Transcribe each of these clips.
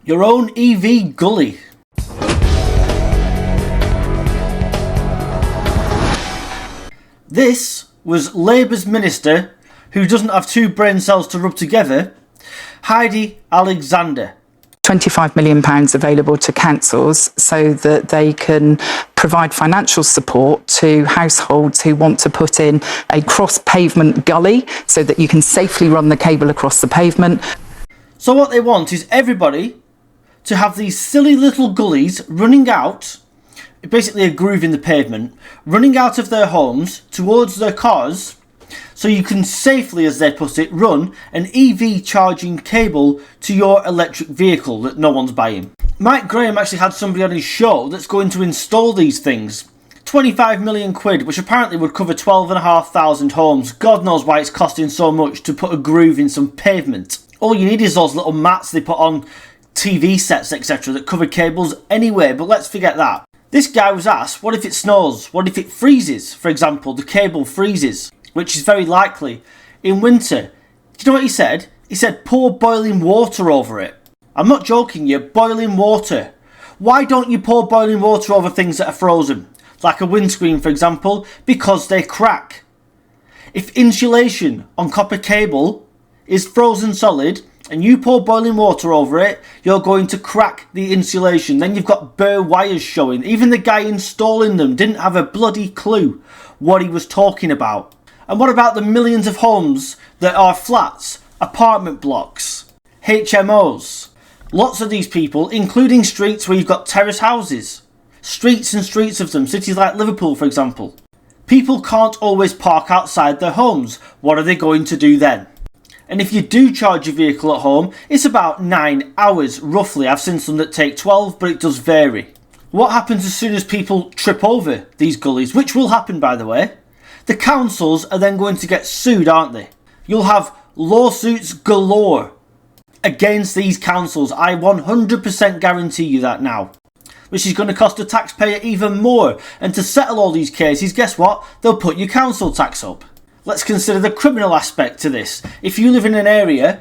Your own EV gully. This was Labour's minister, who doesn't have two brain cells to rub together, Heidi Alexander. £25 million available to councils so that they can provide financial support to households who want to put in a cross-pavement gully so that you can safely run the cable across the pavement. So what they want is everybody to have these silly little gullies running out, basically a groove in the pavement, running out of their homes towards their cars, so you can safely, as they put it, run an EV charging cable to your electric vehicle that no one's buying. Mike Graham actually had somebody on his show that's going to install these things. 25 million quid, which apparently would cover 12,500 homes. God knows why it's costing so much to put a groove in some pavement. All you need is those little mats they put on TV sets, etc. that cover cables anyway, but let's forget that. This guy was asked, what if it snows? What if it freezes? For example, the cable freezes, which is very likely in winter. Do you know what he said? He said, pour boiling water over it. I'm not joking you, boiling water. Why don't you pour boiling water over things that are frozen? Like a windscreen, for example, because they crack. If insulation on copper cable is frozen solid and you pour boiling water over it, you're going to crack the insulation. Then you've got bare wires showing. Even the guy installing them didn't have a bloody clue what he was talking about. And what about the millions of homes that are flats, apartment blocks, HMOs? Lots of these people, including streets where you've got terrace houses. Streets and streets of them, cities like Liverpool for example. People can't always park outside their homes. What are they going to do then? And if you do charge your vehicle at home, it's about 9 hours roughly. I've seen some that take 12, but it does vary. What happens as soon as people trip over these gullies, which will happen by the way? The councils are then going to get sued, aren't they? You'll have lawsuits galore against these councils. I 100% guarantee you that now. Which is going to cost the taxpayer even more. And to settle all these cases, guess what? They'll put your council tax up. Let's consider the criminal aspect to this. If you live in an area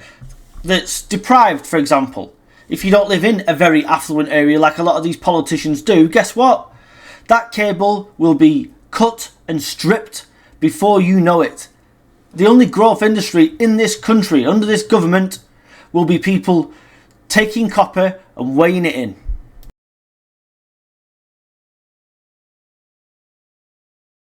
that's deprived, for example, if you don't live in a very affluent area like a lot of these politicians do, guess what? That cable will be cut and stripped before you know it. The only growth industry in this country under this government will be people taking copper and weighing it in.